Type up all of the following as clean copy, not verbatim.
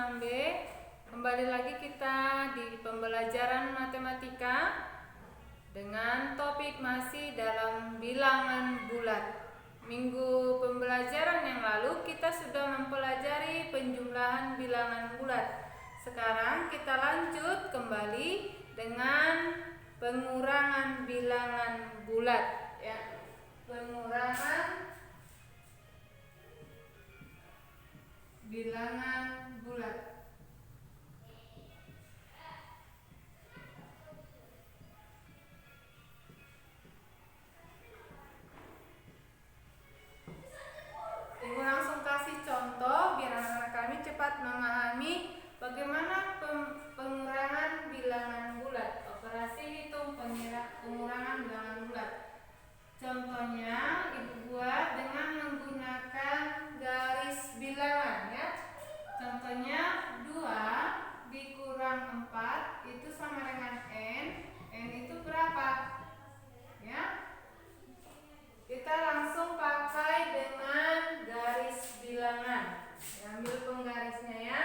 6B. Kembali lagi kita di pembelajaran matematika dengan topik masih dalam bilangan bulat. Minggu pembelajaran yang lalu kita sudah mempelajari penjumlahan bilangan bulat. Sekarang kita lanjut kembali dengan pengurangan bilangan bulat, ya. Pengurangan bilangan bulat. Ibu langsung kasih contoh biar anak-anak kami cepat memahami bagaimana pengurangan bilangan bulat. Operasi hitung pengurangan bilangan bulat. Contohnya ibu buat dengan menggunakan garis bilangan, ya. Contohnya 2 dikurang 4 itu sama dengan N. N itu berapa? Ya. Kita langsung pakai dengan garis bilangan. Ambil penggarisnya, ya.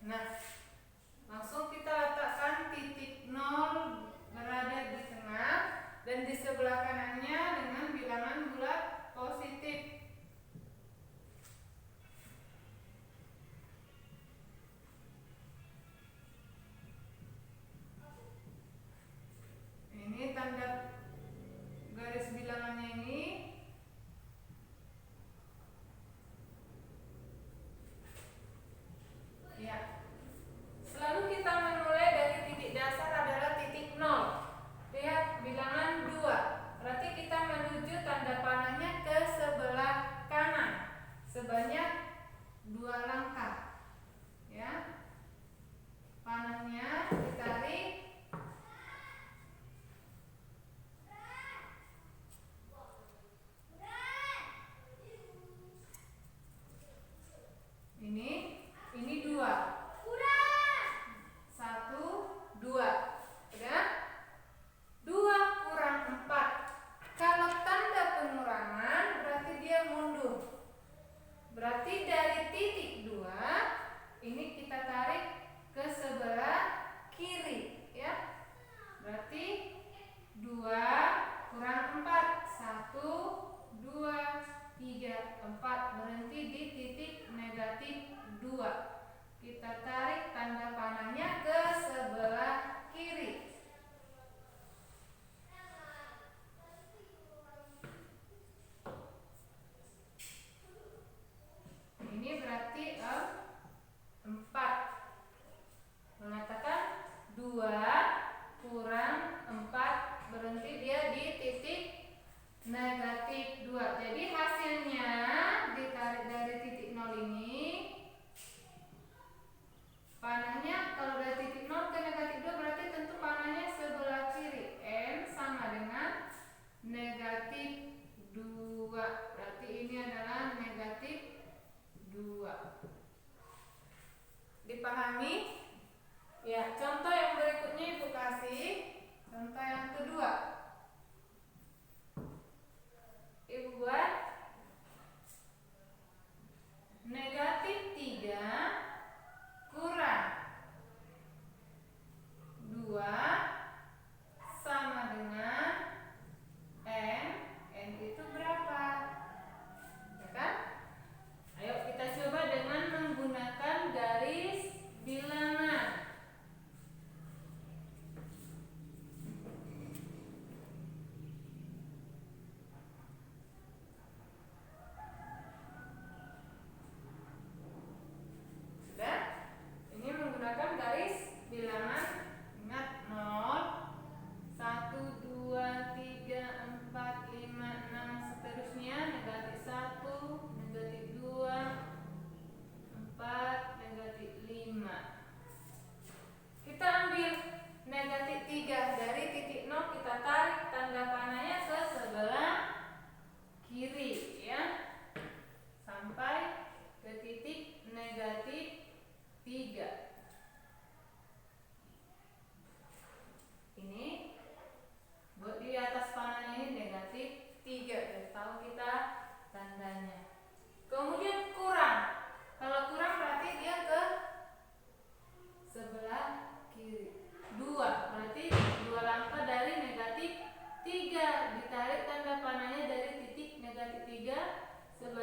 Nah, langsung kita letakkan titik 0 berada di tengah dan di sebelah kanannya dengan bilangan bulat positif. Ini tanda garis bilangannya ini. Ya. Selalu kita memulai dari titik dasar adalah titik 0. Lihat bilangan 2. Berarti kita menuju tanda panahnya ke sebelah kanan sebanyak 2 langkah. Ya. Panahnya ditarik. Ini 2. 1, 2. Udah? 2 kurang 4. Kalau tanda pengurangan berarti dia mundur. Berarti dari titik 2 ini kita tarik ke sebelah kiri, ya. Berarti 2 kurang 4. 1, 2, 3, 4. Berhenti di titik negatif 2. Kita tarik tanda panahnya ke sebelah kiri. Ini berarti 4. Mengatakan 2 kurang 4 berhenti dia di titik negatif 2. Jadi hasilnya ditarik dari titik 0 ini. Panahnya kalau dari titik 0 ke negatif 2 berarti tentu panahnya sebelah kiri. N sama dengan negatif 2. Berarti ini adalah negatif 2. Dipahami? Ya, contoh yang berikutnya Ibu kasih. Contoh yang kedua. Ibu buat negatif 3 kurang 2 sama dengan N. N itu berapa? Ya kan? Ayo kita coba dengan menggunakan garis bilangan.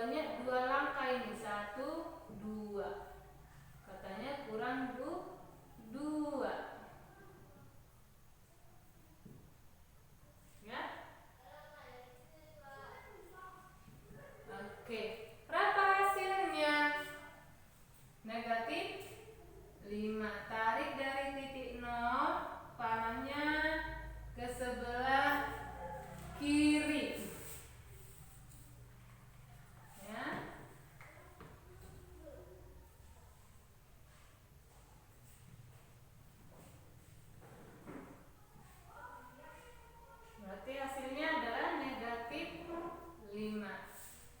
banyak 2 langkah ini. 1, 2. Katanya kurang 2. Ya. Oke. Berapa hasilnya? Negatif 5. Tarik dari titik 0, panahnya ke sebelah kiri. Ya. Berarti hasilnya adalah negatif 5.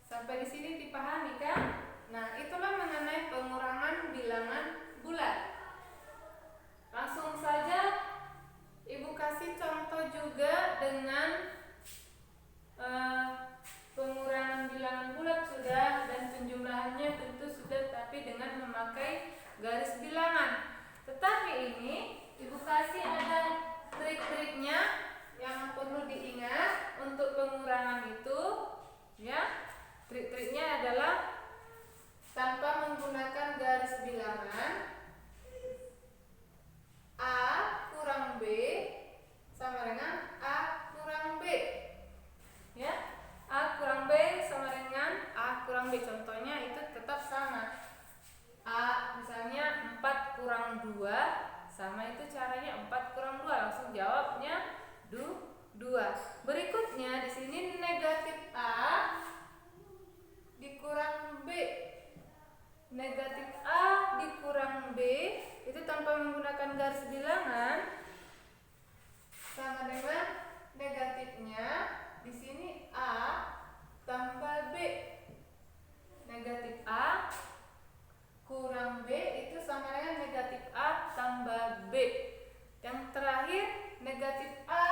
Sampai di sini dipahami kan? Nah, itulah mengenai pengurangan bilangan bulat. Langsung saja Ibu kasih contoh juga dengan pengurangan bilangan bulat sudah, dan penjumlahannya tentu sudah, tapi dengan memakai garis bilangan. Tetapi ini Ibu kasih ada trik-triknya yang perlu diingat untuk pengurangan itu, ya. Trik-triknya adalah tanpa menggunakan garis bilangan, A kurang B sama dengan A kurang B. Ya, A kurang B sama dengan A kurang B. Contohnya itu tetap sama. A misalnya 4 kurang 2 sama, itu caranya 4 kurang 2, langsung jawabnya 2. Berikutnya di sini negatif A dikurang B. Negatif A dikurang B itu tanpa menggunakan garis bilangan sama dengan negatifnya di sini A tambah B. Negatif A kurang B itu sama dengan negatif A tambah B. Yang terakhir negatif A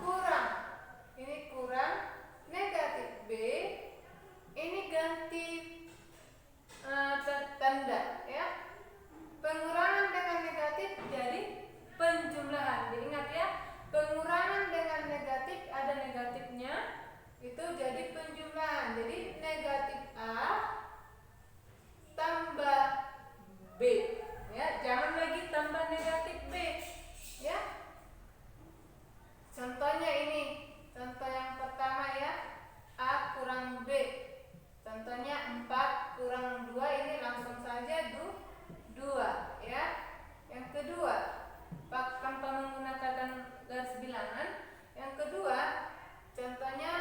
kurang, ini kurang negatif B, ini ganti tanda, ya. Pengurangan dengan negatif jadi penjumlahan. Diingat ya, pengurangan dengan negatif ada negatifnya, itu jadi penjumlahan. Jadi negatif A tambah B, ya. Jangan lagi tambah negatif B, ya. Contohnya ini, contoh yang pertama ya, A kurang B. Contohnya 4 kurang 2, ini langsung saja 2, ya. Yang kedua, tanpa menggunakan garis bilangan. Yang kedua, contohnya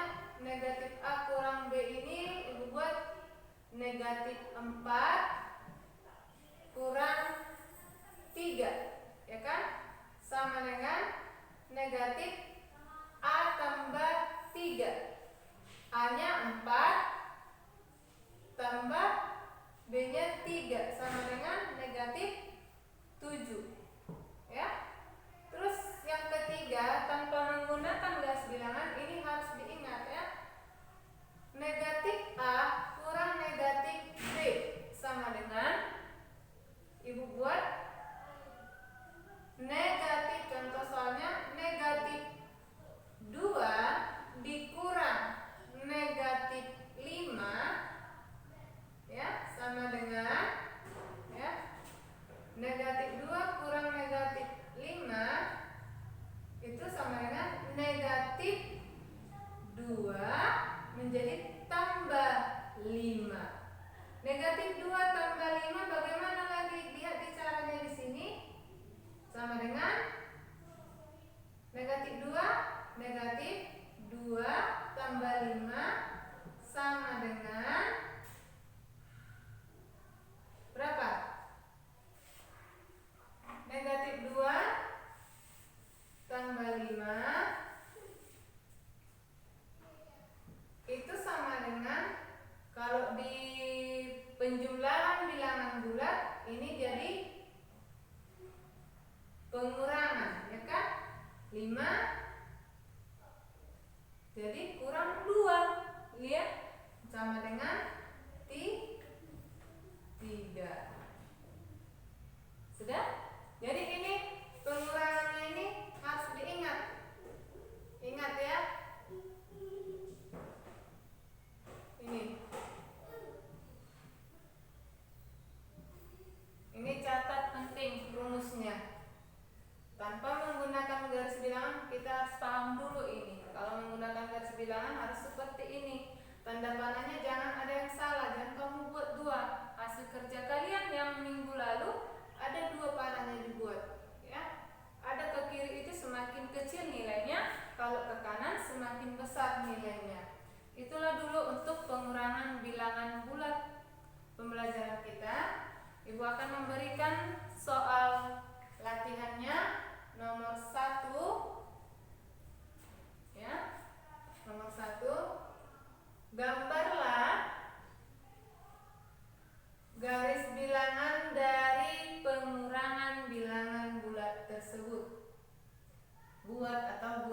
negatif A kurang B ini Ibu buat negatif 4 kurang 3, ya kan? Sama dengan negatif A tambah 3. A-nya 4 tambah B-nya 3 sama dengan negatif 7, ya. Terus yang ketiga, tanpa menggunakan garis bilangan, ini harus diingat ya. Negatif A kurang negatif B sama dengan Ibu buat negatif, contoh soalnya negatif 2 dikurang negatif 5, ya, sama dengan, ya, negatif 2 kurang negatif 5 itu sama dengan negatif 2 menjadi tambah 5. Negatif 2 tambah 5 bagaimana lagi? Lihat di caranya di sini. Sama dengan negatif 2 tambah 5 sama dengan berapa? Negatif 2 tambah 5 itu sama dengan, kalau di penjumlahan bilangan bulat ini jadi pengurangan, ya kan? 5 jadi kurang 2, lihat, sama dengan 3. Sudah? Jadi ini pengurangannya ini harus diingat. Ingat ya. Ibu akan memberikan soal latihannya nomor 1. Ya. Nomor 1. Gambarlah garis bilangan dari pengurangan bilangan bulat tersebut. Buatlah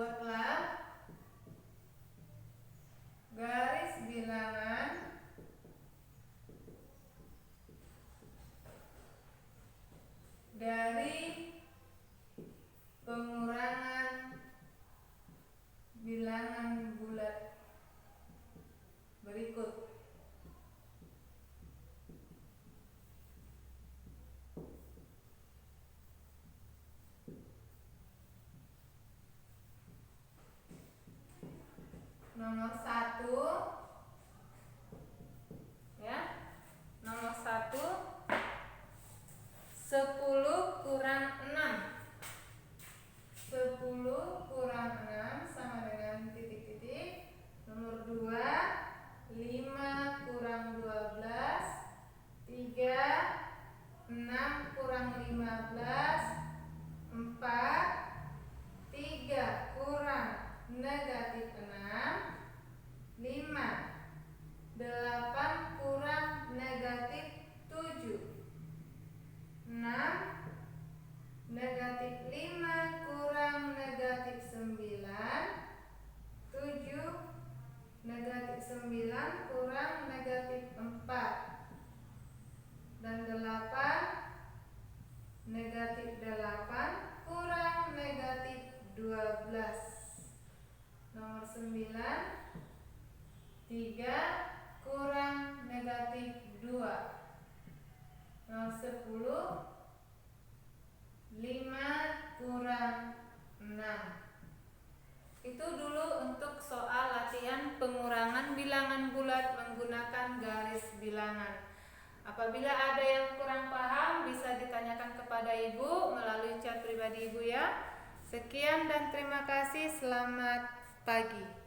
garis bilangan dari pengurangan bilangan bulat berikut. Nomor 1, ya. Nomor 1, 10 kurang 6. 10 kurang 6 sama dengan titik-titik. Nomor 2, 5 kurang 12. 3, 6 kurang 15. 4, 3 kurang negatif 6. 5, 8 kurang negatif 7. 6, negatif 5 kurang negatif 9. 7, negatif 9 kurang negatif 4. Dan 8, negatif 8 kurang negatif 12. Nomor 9, 3 kurang negatif 2. Nomor 10, 5 kurang 6. Itu dulu untuk soal latihan pengurangan bilangan bulat menggunakan garis bilangan. Apabila ada yang kurang paham bisa ditanyakan kepada Ibu melalui chat pribadi Ibu ya. Sekian dan terima kasih. Selamat pagi.